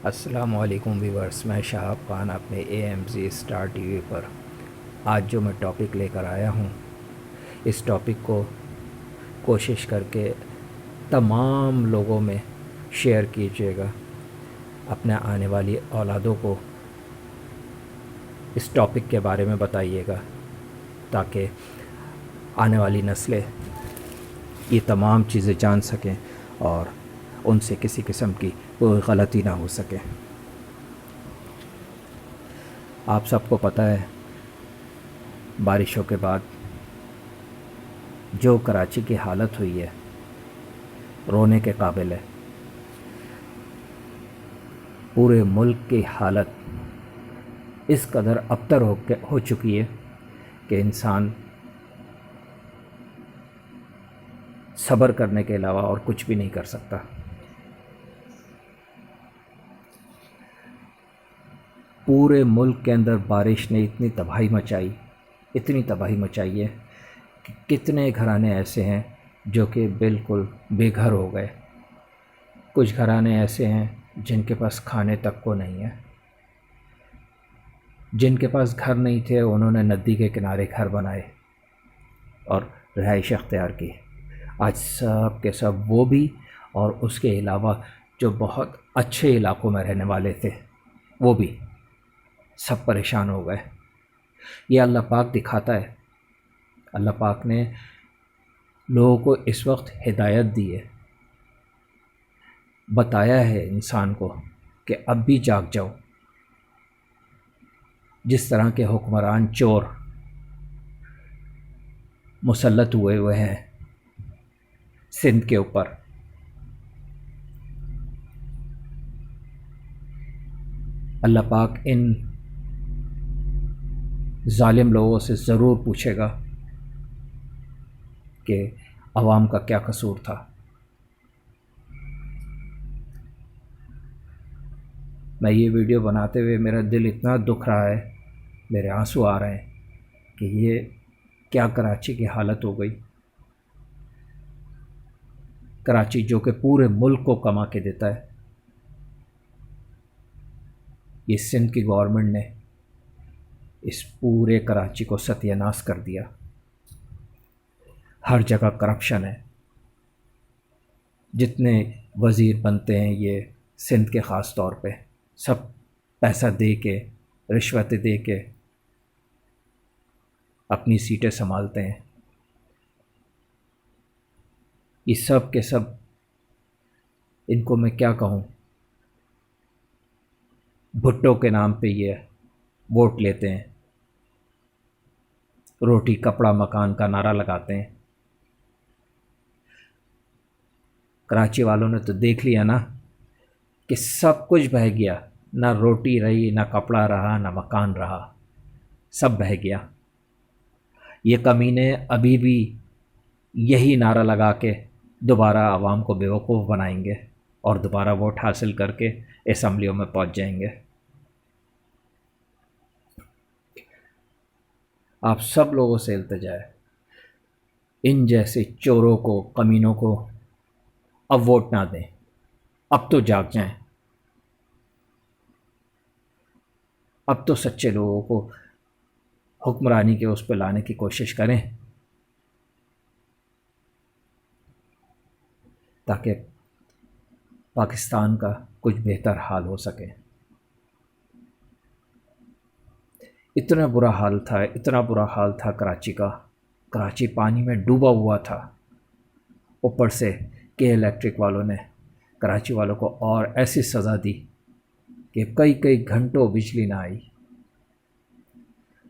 السلام علیکم ویورس، میں شہاب خان اپنے AMZ اسٹار ٹی وی پر آج جو میں ٹاپک لے کر آیا ہوں، اس ٹاپک کو کوشش کر کے تمام لوگوں میں شیئر کیجیے گا، اپنے آنے والی اولادوں کو اس ٹاپک کے بارے میں بتائیے گا تاکہ آنے والی نسلیں یہ تمام چیزیں جان سکیں اور ان سے کسی قسم کی کوئی غلطی نہ ہو سکے۔ آپ سب کو پتہ ہے بارشوں کے بعد جو کراچی کی حالت ہوئی ہے رونے کے قابل ہے۔ پورے ملک کی حالت اس قدر ابتر ہو چکی ہے کہ انسان صبر کرنے کے علاوہ اور کچھ بھی نہیں کر سکتا۔ پورے ملک کے اندر بارش نے اتنی تباہی مچائی ہے کہ کتنے گھرانے ایسے ہیں جو کہ بالکل بے گھر ہو گئے۔ کچھ گھرانے ایسے ہیں جن کے پاس کھانے تک کو نہیں ہے۔ جن کے پاس گھر نہیں تھے انہوں نے ندی کے کنارے گھر بنائے اور رہائش اختیار کی۔ آج سب کے سب وہ بھی اور اس کے علاوہ جو بہت اچھے علاقوں میں رہنے والے تھے وہ بھی سب پریشان ہو گئے۔ یہ اللہ پاک دکھاتا ہے۔ اللہ پاک نے لوگوں کو اس وقت ہدایت دی ہے، بتایا ہے انسان کو کہ اب بھی جاگ جاؤ۔ جس طرح کے حکمران چور مسلط ہوئے ہیں سندھ کے اوپر، اللہ پاک ان ظالم لوگوں سے ضرور پوچھے گا کہ عوام کا کیا قصور تھا۔ میں یہ ویڈیو بناتے ہوئے میرا دل اتنا دکھ رہا ہے، میرے آنسو آ رہے ہیں کہ یہ کیا کراچی کی حالت ہو گئی۔ کراچی جو کہ پورے ملک کو کما کے دیتا ہے، یہ سندھ کی گورنمنٹ نے اس پورے کراچی کو ستیہ ناش کر دیا۔ ہر جگہ کرپشن ہے۔ جتنے وزیر بنتے ہیں یہ سندھ کے خاص طور پہ سب پیسہ دے کے، رشوتیں دے کے اپنی سیٹیں سنبھالتے ہیں۔ یہ سب کے سب، ان کو میں کیا کہوں، بھٹو کے نام پہ یہ ووٹ لیتے ہیں، روٹی کپڑا مکان کا نعرہ لگاتے ہیں۔ کراچی والوں نے تو دیکھ لیا نا کہ سب کچھ بہہ گیا، نہ روٹی رہی، نہ کپڑا رہا، نہ مکان رہا، سب بہہ گیا۔ یہ کمینے ابھی بھی یہی نعرہ لگا کے دوبارہ عوام کو بیوقوف بنائیں گے اور دوبارہ ووٹ حاصل کر کے اسمبلیوں میں پہنچ جائیں گے۔ آپ سب لوگوں سے التجا ہے، ان جیسے چوروں کو، کمینوں کو اب ووٹ نہ دیں، اب تو جاگ جائیں، اب تو سچے لوگوں کو حکمرانی کے اس پہ لانے کی کوشش کریں تاکہ پاکستان کا کچھ بہتر حال ہو سکے۔ اتنا برا حال تھا کراچی کا، کراچی پانی میں ڈوبا ہوا تھا۔ اوپر سے کے الیکٹرک والوں نے کراچی والوں کو اور ایسی سزا دی کہ کئی گھنٹوں بجلی نہ آئی۔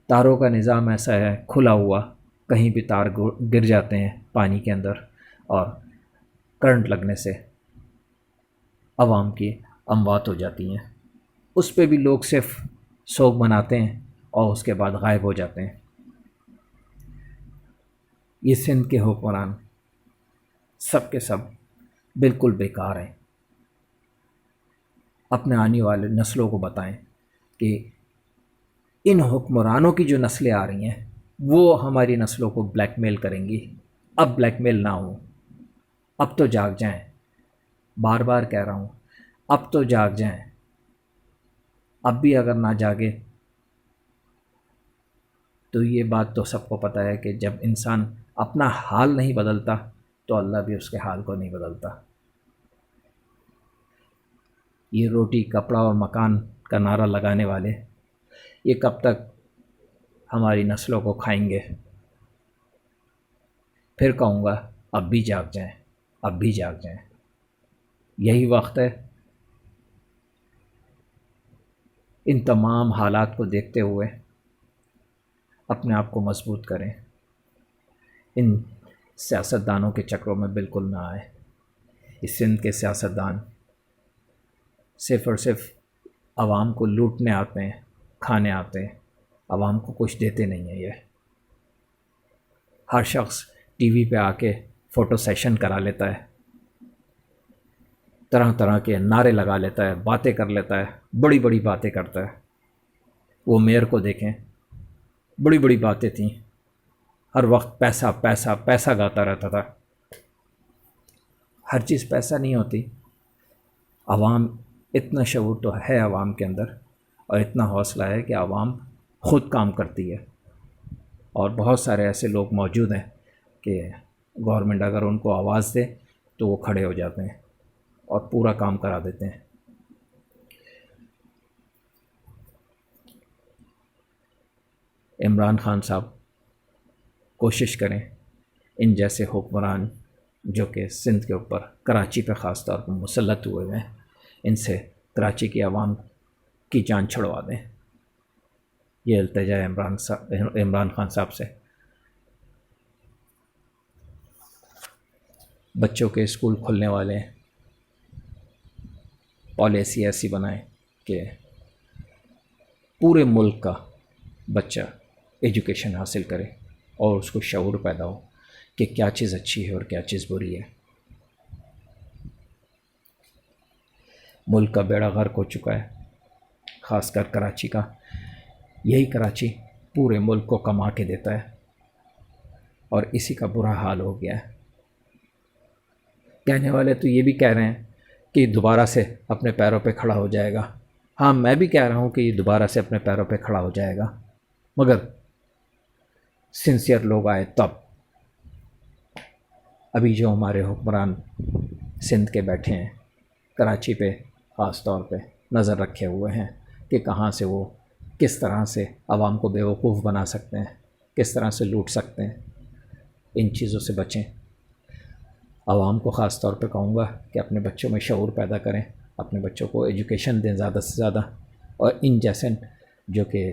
تاروں کا نظام ایسا ہے کھلا ہوا، کہیں بھی تار گر جاتے ہیں پانی کے اندر اور کرنٹ لگنے سے عوام کی اموات ہو جاتی ہیں۔ اس پہ بھی لوگ صرف سوگ مناتے ہیں اور اس کے بعد غائب ہو جاتے ہیں۔ یہ سندھ کے حکمران سب کے سب بالکل بیکار ہیں۔ اپنے آنے والے نسلوں کو بتائیں کہ ان حکمرانوں کی جو نسلیں آ رہی ہیں وہ ہماری نسلوں کو بلیک میل کریں گی۔ اب بلیک میل نہ ہو، اب تو جاگ جائیں، بار بار کہہ رہا ہوں، اب تو جاگ جائیں۔ اب بھی اگر نہ جاگے تو یہ بات تو سب کو پتہ ہے کہ جب انسان اپنا حال نہیں بدلتا تو اللہ بھی اس کے حال کو نہیں بدلتا۔ یہ روٹی کپڑا اور مکان کا نعرہ لگانے والے یہ کب تک ہماری نسلوں کو کھائیں گے؟ پھر کہوں گا اب بھی جاگ جائیں، اب بھی جاگ جائیں، یہی وقت ہے۔ ان تمام حالات کو دیکھتے ہوئے اپنے آپ کو مضبوط کریں، ان سیاستدانوں کے چکروں میں بالکل نہ آئے۔ اس سندھ کے سیاستدان صرف اور صرف عوام کو لوٹنے آتے ہیں، کھانے آتے ہیں، عوام کو کچھ دیتے نہیں ہیں۔ یہ ہر شخص ٹی وی پہ آ کے فوٹو سیشن کرا لیتا ہے، طرح طرح کے نعرے لگا لیتا ہے، باتیں کر لیتا ہے، بڑی بڑی باتیں کرتا ہے۔ وہ میئر کو دیکھیں، بڑی بڑی باتیں تھیں، ہر وقت پیسہ پیسہ پیسہ گاتا رہتا تھا۔ ہر چیز پیسہ نہیں ہوتی۔ عوام اتنا شعور تو ہے عوام کے اندر، اور اتنا حوصلہ ہے کہ عوام خود کام کرتی ہے، اور بہت سارے ایسے لوگ موجود ہیں کہ گورنمنٹ اگر ان کو آواز دے تو وہ کھڑے ہو جاتے ہیں اور پورا کام کرا دیتے ہیں۔ عمران خان صاحب کوشش کریں ان جیسے حکمران جو کہ سندھ کے اوپر کراچی پہ خاص طور پر مسلط ہوئے ہیں، ان سے کراچی کی عوام کی جان چھڑوا دیں۔ یہ التجا ہے عمران خان صاحب سے۔ بچوں کے اسکول کھلنے والے ہیں، پالیسی ایسی بنائیں کہ پورے ملک کا بچہ ایجوکیشن حاصل کرے اور اس کو شعور پیدا ہو کہ کیا چیز اچھی ہے اور کیا چیز بری ہے۔ ملک کا بیڑا غرق ہو چکا ہے، خاص کر کراچی کا۔ یہی کراچی پورے ملک کو کما کے دیتا ہے، اور اسی کا برا حال ہو گیا ہے۔ کہنے والے تو یہ بھی کہہ رہے ہیں کہ دوبارہ سے اپنے پیروں پہ کھڑا ہو جائے گا۔ ہاں، میں بھی کہہ رہا ہوں کہ یہ دوبارہ سے اپنے پیروں پہ کھڑا ہو جائے گا، مگر سنسیئر لوگ آئے تب۔ ابھی جو ہمارے حکمران سندھ کے بیٹھے ہیں، کراچی پہ خاص طور پہ نظر رکھے ہوئے ہیں کہ کہاں سے وہ کس طرح سے عوام کو بیوقوف بنا سکتے ہیں، کس طرح سے لوٹ سکتے ہیں۔ ان چیزوں سے بچیں۔ عوام کو خاص طور پہ کہوں گا کہ اپنے بچوں میں شعور پیدا کریں، اپنے بچوں کو ایجوکیشن دیں زیادہ سے زیادہ، اور ان جیسے جو کہ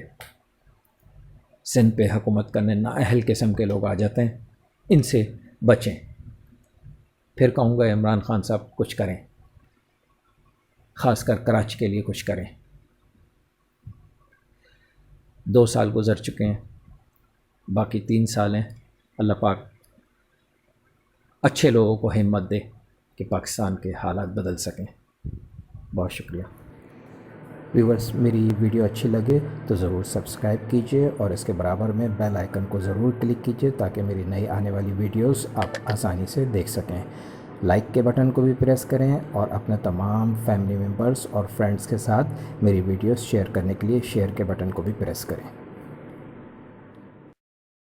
سندھ پہ حکومت کرنے نااہل قسم کے لوگ آ جاتے ہیں، ان سے بچیں۔ پھر کہوں گا عمران خان صاحب کچھ کریں، خاص کر کراچی کے لیے کچھ کریں۔ 2 سال گزر چکے ہیں، باقی 3 سال ہیں۔ اللہ پاک اچھے لوگوں کو ہمت دے کہ پاکستان کے حالات بدل سکیں۔ بہت شکریہ۔ ویورز، میری ویڈیو اچھی لگے تو ضرور سبسکرائب کیجئے، اور اس کے برابر میں بیل آئیکن کو ضرور کلک کیجئے تاکہ میری نئی آنے والی ویڈیوز آپ آسانی سے دیکھ سکیں۔ لائک کے بٹن کو بھی پریس کریں، اور اپنے تمام فیملی ممبرز اور فرینڈز کے ساتھ میری ویڈیوز شیئر کرنے کے لیے شیئر کے بٹن کو بھی پریس کریں۔